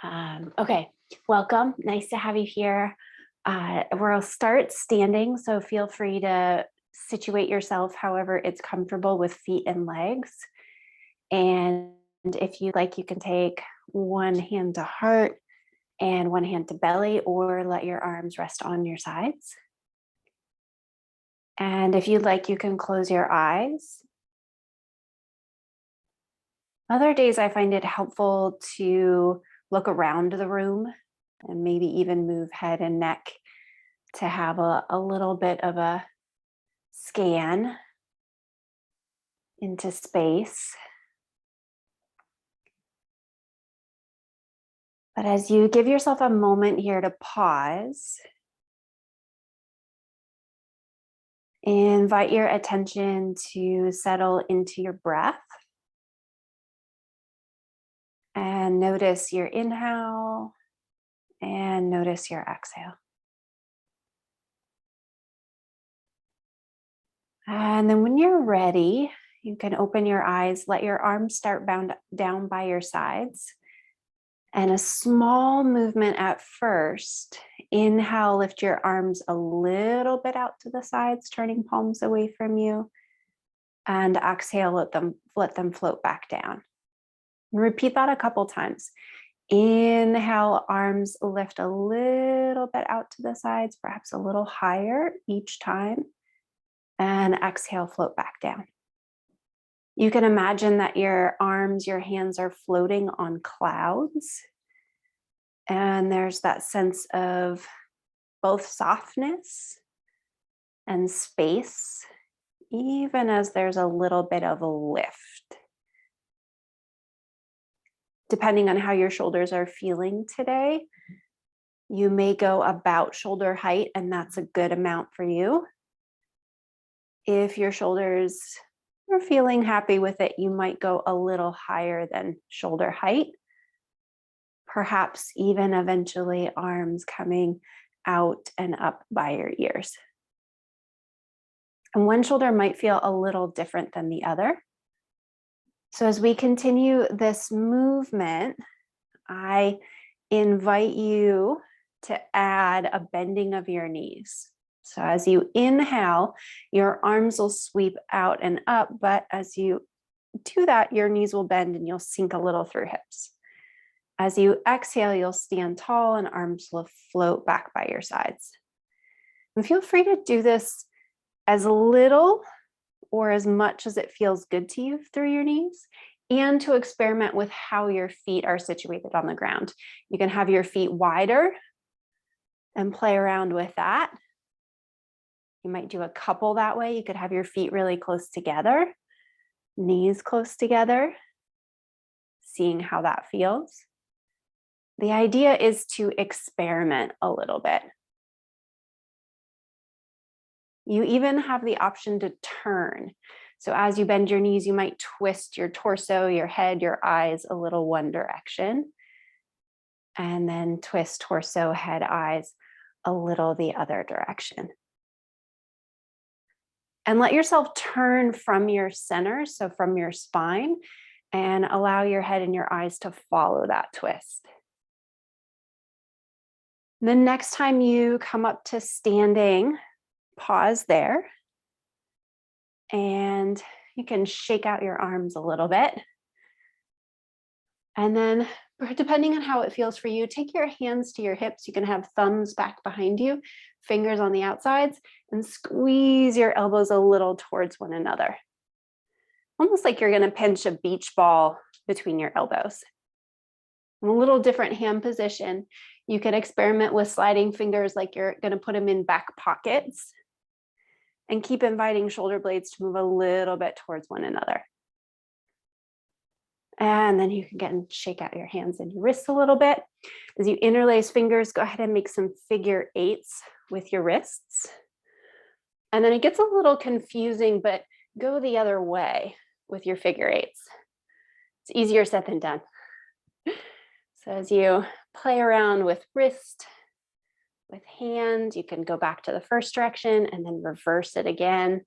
Okay, welcome. Nice to have you here. We'll start standing, so feel free to situate yourself however it's comfortable with feet and legs. And if you like, you can take one hand to heart and one hand to belly, or let your arms rest on your sides. And if you'd like, you can close your eyes. Other days, I find it helpful to look around the room and maybe even move head and neck to have a little bit of a scan into space. But as you give yourself a moment here to pause, invite your attention to settle into your breath and notice your inhale and notice your exhale. And then when you're ready, you can open your eyes, let your arms start bound down by your sides. And a small movement at first. Inhale, lift your arms a little bit out to the sides, turning palms away from you. And exhale, let them float back down. And repeat that a couple times. Inhale, arms lift a little bit out to the sides, perhaps a little higher each time. And exhale, float back down. You can imagine that your arms, your hands are floating on clouds. And there's that sense of both softness and space, even as there's a little bit of a lift. Depending on how your shoulders are feeling today, you may go about shoulder height, and that's a good amount for you. If your shoulders are feeling happy with it, you might go a little higher than shoulder height. Perhaps even eventually arms coming out and up by your ears. And one shoulder might feel a little different than the other. So as we continue this movement, I invite you to add a bending of your knees. So as you inhale, your arms will sweep out and up, but as you do that, your knees will bend and you'll sink a little through hips. As you exhale, you'll stand tall and arms will float back by your sides. And feel free to do this as little or as much as it feels good to you through your knees, and to experiment with how your feet are situated on the ground. You can have your feet wider and play around with that. You might do a couple that way. You could have your feet really close together, knees close together, seeing how that feels. The idea is to experiment a little bit. You even have the option to turn. So as you bend your knees, you might twist your torso, your head, your eyes a little one direction, and then twist torso, head, eyes a little the other direction. And let yourself turn from your center, so from your spine, and allow your head and your eyes to follow that twist. The next time you come up to standing, pause there. And you can shake out your arms a little bit. And then, depending on how it feels for you, take your hands to your hips. You can have thumbs back behind you, fingers on the outsides, and squeeze your elbows a little towards one another. Almost like you're going to pinch a beach ball between your elbows. In a little different hand position, you can experiment with sliding fingers like you're going to put them in back pockets, and keep inviting shoulder blades to move a little bit towards one another. And then you can get and shake out your hands and your wrists a little bit. As you interlace fingers, go ahead and make some figure eights with your wrists. And then it gets a little confusing, but go the other way with your figure eights. It's easier said than done. So as you play around with wrist, with hand, you can go back to the first direction and then reverse it again.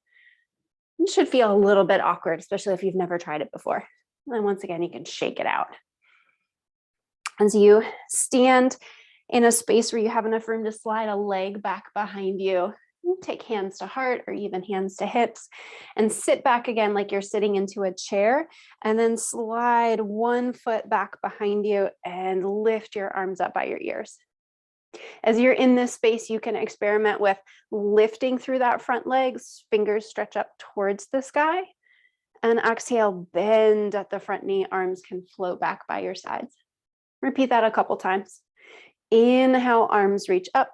It should feel a little bit awkward, especially if you've never tried it before. And then once again, you can shake it out. As you stand in a space where you have enough room to slide a leg back behind you, take hands to heart or even hands to hips and sit back again like you're sitting into a chair, and then slide one foot back behind you and lift your arms up by your ears. As you're in this space, you can experiment with lifting through that front leg, fingers stretch up towards the sky, and exhale, bend at the front knee, arms can float back by your sides. Repeat that a couple times. Inhale, arms reach up,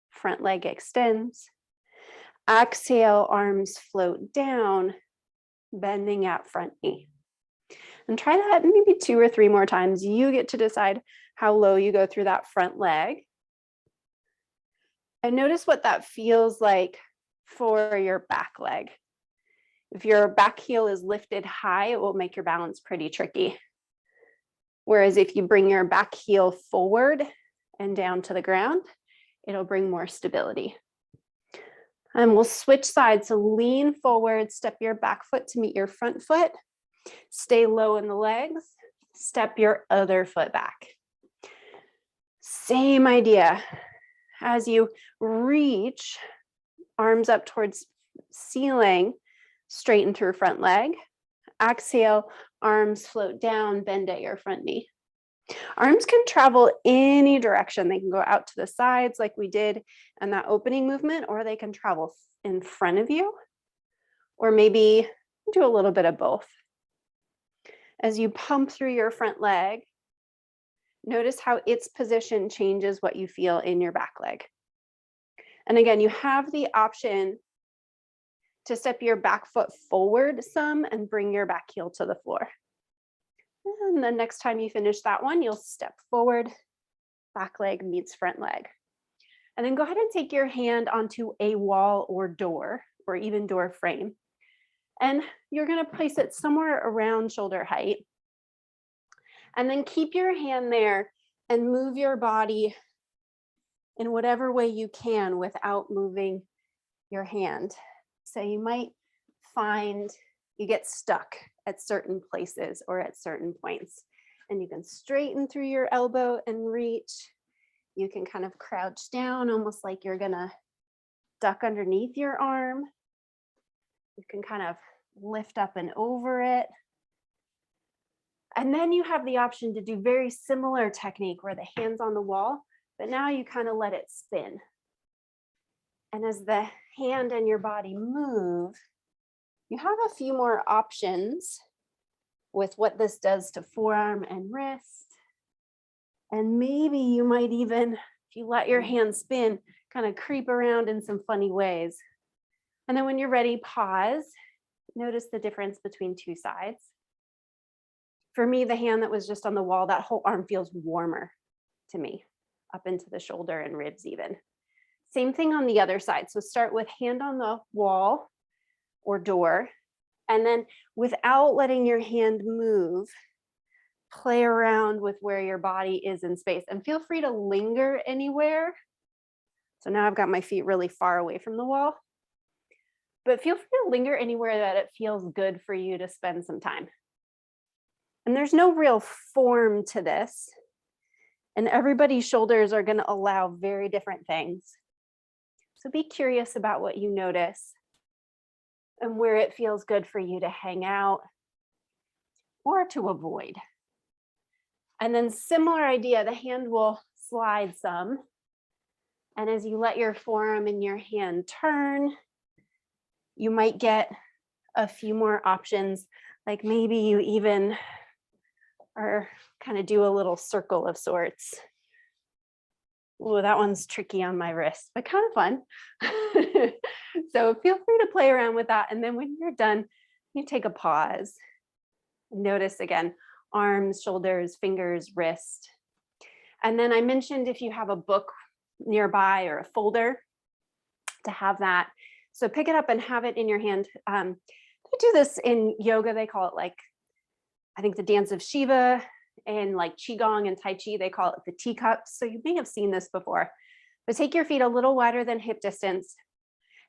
front leg extends. Exhale, arms float down, bending at front knee. And try that maybe 2 or 3 more times. You get to decide how low you go through that front leg. And notice what that feels like for your back leg. If your back heel is lifted high, it will make your balance pretty tricky. Whereas if you bring your back heel forward and down to the ground, it'll bring more stability. And we'll switch sides. So lean forward, step your back foot to meet your front foot. Stay low in the legs, step your other foot back. Same idea. As you reach, arms up towards ceiling, straighten through front leg. Exhale, arms float down, bend at your front knee. Arms can travel any direction. They can go out to the sides like we did in that opening movement, or they can travel in front of you, or maybe do a little bit of both. As you pump through your front leg, notice how its position changes what you feel in your back leg. And again, you have the option to step your back foot forward some and bring your back heel to the floor. And the next time you finish that one, you'll step forward, back leg meets front leg. And then go ahead and take your hand onto a wall or door, or even door frame. And you're going to place it somewhere around shoulder height. And then keep your hand there and move your body in whatever way you can without moving your hand. So you might find you get stuck at certain places or at certain points. And you can straighten through your elbow and reach. You can kind of crouch down, almost like you're going to duck underneath your arm. You can kind of lift up and over it. And then you have the option to do very similar technique where the hand's on the wall, but now you kind of let it spin. And as the hand and your body move, you have a few more options with what this does to forearm and wrist. And maybe you might even, if you let your hand spin, kind of creep around in some funny ways. And then when you're ready, pause. Notice the difference between two sides. For me, the hand that was just on the wall, that whole arm feels warmer to me, up into the shoulder and ribs even. Same thing on the other side. So start with hand on the wall or door, and then without letting your hand move, play around with where your body is in space, and feel free to linger anywhere. So now I've got my feet really far away from the wall, but feel free to linger anywhere that it feels good for you to spend some time. And there's no real form to this, and everybody's shoulders are going to allow very different things. So be curious about what you notice and where it feels good for you to hang out or to avoid. And then similar idea, the hand will slide some. And as you let your forearm and your hand turn, you might get a few more options, like maybe you even or kind of do a little circle of sorts. Oh, that one's tricky on my wrist, but kind of fun. So feel free to play around with that. And then when you're done, you take a pause. Notice again, arms, shoulders, fingers, wrist. And then I mentioned if you have a book nearby or a folder, to have that. So pick it up and have it in your hand. They do this in yoga. They call it like, I think the dance of Shiva, and like Qigong and Tai Chi, they call it the Teacups. So you may have seen this before, but take your feet a little wider than hip distance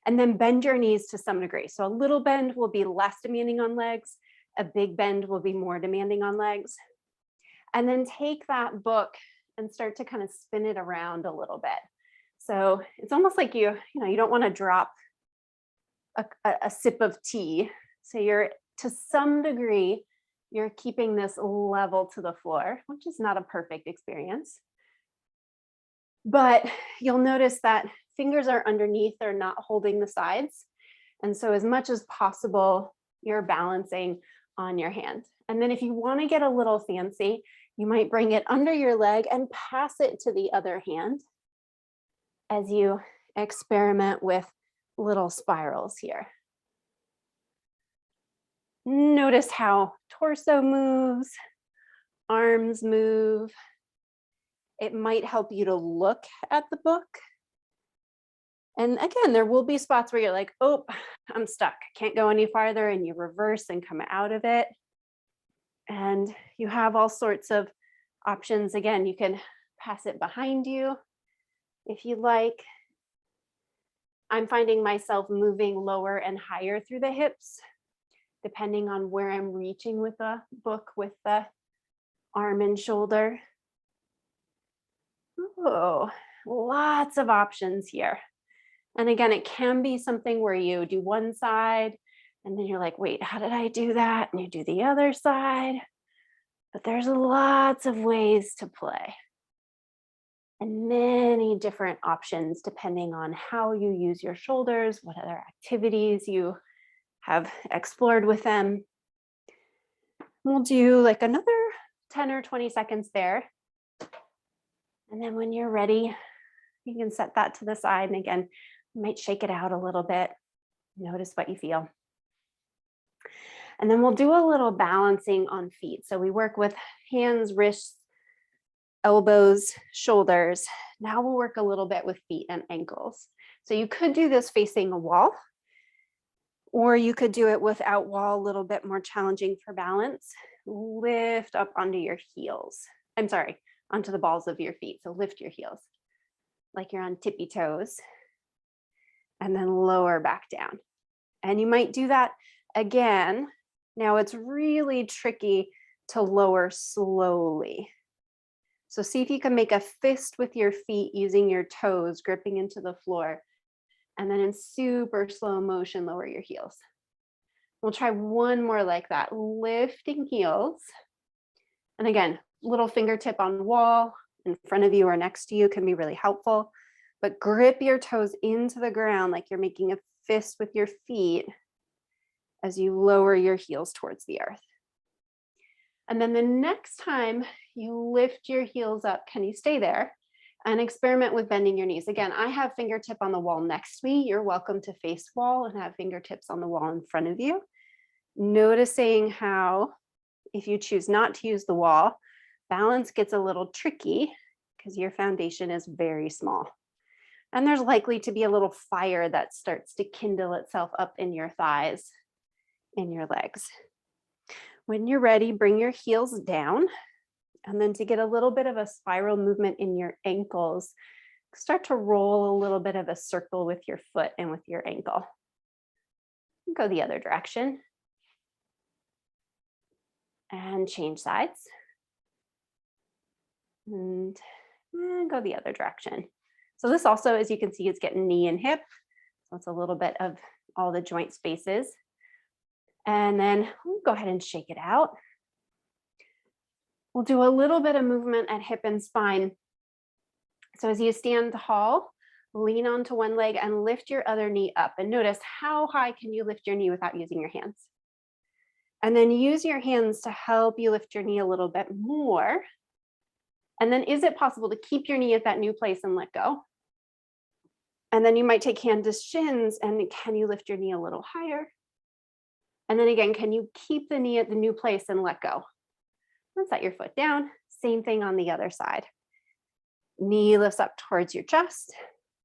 and then bend your knees to some degree. So a little bend will be less demanding on legs. A big bend will be more demanding on legs. And then take that book and start to kind of spin it around a little bit. So it's almost like you don't want to drop a sip of tea. So you're, to some degree, you're keeping this level to the floor, which is not a perfect experience. But you'll notice that fingers are underneath, they're not holding the sides. And so as much as possible, you're balancing on your hand. And then if you want to get a little fancy, you might bring it under your leg and pass it to the other hand as you experiment with little spirals here. Notice how torso moves, arms move. It might help you to look at the book. And again, there will be spots where you're like, oh, I'm stuck, can't go any farther, and you reverse and come out of it. And you have all sorts of options. Again, you can pass it behind you if you like. I'm finding myself moving lower and higher through the hips, depending on where I'm reaching with the book with the arm and shoulder. Oh, lots of options here. And again, it can be something where you do one side and then you're like, wait, how did I do that? And you do the other side. But there's lots of ways to play and many different options depending on how you use your shoulders, what other activities you have explored with them. We'll do like another 10 or 20 seconds there. And then when you're ready, you can set that to the side. And again, you might shake it out a little bit. Notice what you feel. And then we'll do a little balancing on feet. So we work with hands, wrists, elbows, shoulders. Now we'll work a little bit with feet and ankles. So you could do this facing a wall, or you could do it without wall, a little bit more challenging for balance. Lift up onto your heels. I'm sorry, onto the balls of your feet. So lift your heels like you're on tippy toes, and then lower back down. And you might do that again. Now it's really tricky to lower slowly. So see if you can make a fist with your feet using your toes, gripping into the floor, and then in super slow motion, lower your heels. We'll try one more like that, lifting heels. And again, little fingertip on wall in front of you or next to you can be really helpful, but grip your toes into the ground like you're making a fist with your feet as you lower your heels towards the earth. And then the next time you lift your heels up, can you stay there and experiment with bending your knees? Again, I have fingertip on the wall next to me. You're welcome to face wall and have fingertips on the wall in front of you. Noticing how, if you choose not to use the wall, balance gets a little tricky because your foundation is very small. And there's likely to be a little fire that starts to kindle itself up in your thighs, in your legs. When you're ready, bring your heels down. And then to get a little bit of a spiral movement in your ankles, start to roll a little bit of a circle with your foot and with your ankle. Go the other direction. And change sides. And go the other direction. So this also, as you can see, is getting knee and hip. So it's a little bit of all the joint spaces. And then we'll go ahead and shake it out. We'll do a little bit of movement at hip and spine. So as you stand tall, lean onto one leg and lift your other knee up. And notice how high can you lift your knee without using your hands? And then use your hands to help you lift your knee a little bit more. And then is it possible to keep your knee at that new place and let go? And then you might take hand to shins, and can you lift your knee a little higher? And then again, can you keep the knee at the new place and let go? And set your foot down. Same thing on the other side. Knee lifts up towards your chest.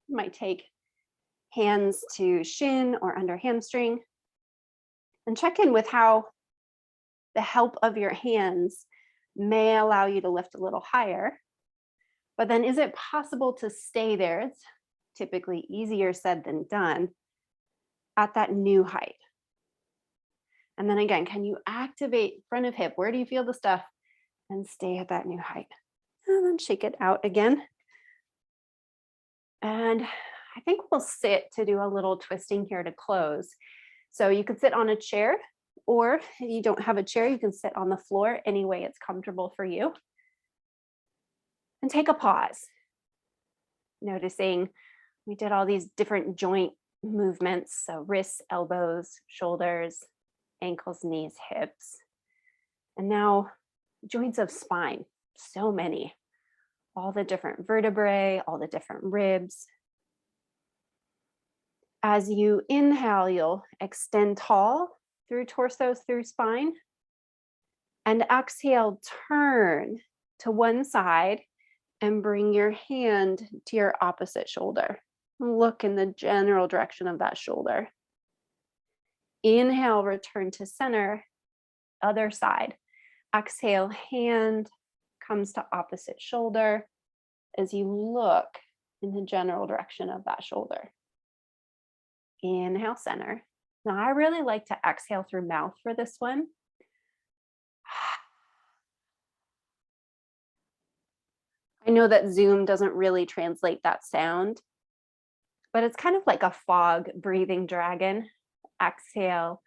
You might take hands to shin or under hamstring. And check in with how the help of your hands may allow you to lift a little higher. But then is it possible to stay there? It's typically easier said than done at that new height. And then again, can you activate front of hip? Where do you feel the stuff and stay at that new height. And then shake it out again. And I think we'll sit to do a little twisting here to close. So you could sit on a chair, or if you don't have a chair, you can sit on the floor any way it's comfortable for you. And take a pause. Noticing we did all these different joint movements, so wrists, elbows, shoulders, ankles, knees, hips. And now joints of spine, so many. All the different vertebrae, all the different ribs. As you inhale, you'll extend tall through torso, through spine. And exhale, turn to one side and bring your hand to your opposite shoulder. Look in the general direction of that shoulder. Inhale, return to center, other side. Exhale, hand comes to opposite shoulder as you look in the general direction of that shoulder. Inhale, center. Now, I really like to exhale through mouth for this one. I know that Zoom doesn't really translate that sound, but it's kind of like a fog breathing dragon. Exhale.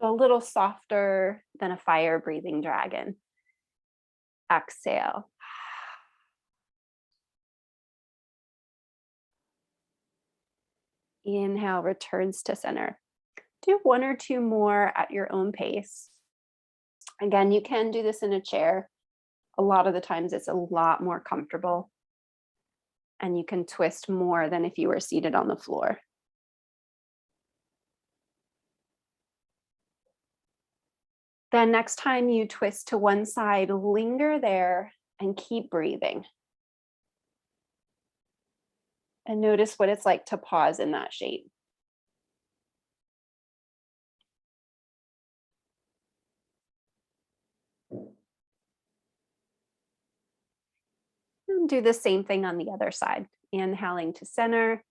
So a little softer than a fire breathing dragon. Exhale. Inhale, returns to center. Do one or two more at your own pace. Again, you can do this in a chair. A lot of the times it's a lot more comfortable, and you can twist more than if you were seated on the floor. Then next time you twist to one side, linger there and keep breathing. And notice what it's like to pause in that shape. And do the same thing on the other side. Inhaling to center.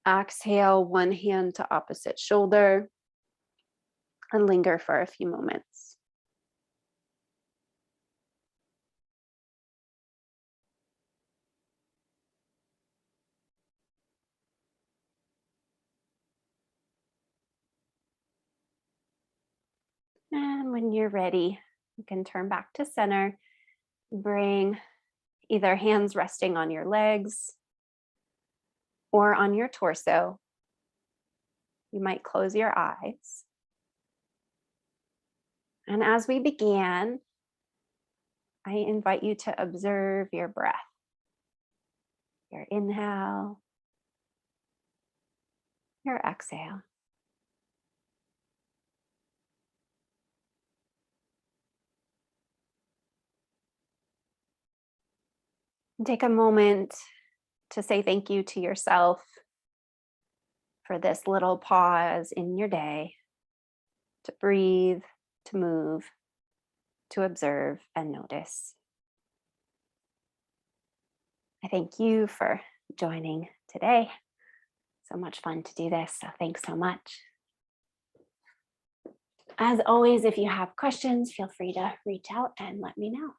Exhale, one hand to opposite shoulder. And linger for a few moments. And when you're ready, you can turn back to center. Bring either hands resting on your legs or on your torso. You might close your eyes. And as we began, I invite you to observe your breath. Your inhale, your exhale. And take a moment to say thank you to yourself for this little pause in your day, to breathe, to move, to observe and notice. I thank you for joining today. So much fun to do this, so thanks so much. As always, if you have questions, feel free to reach out and let me know.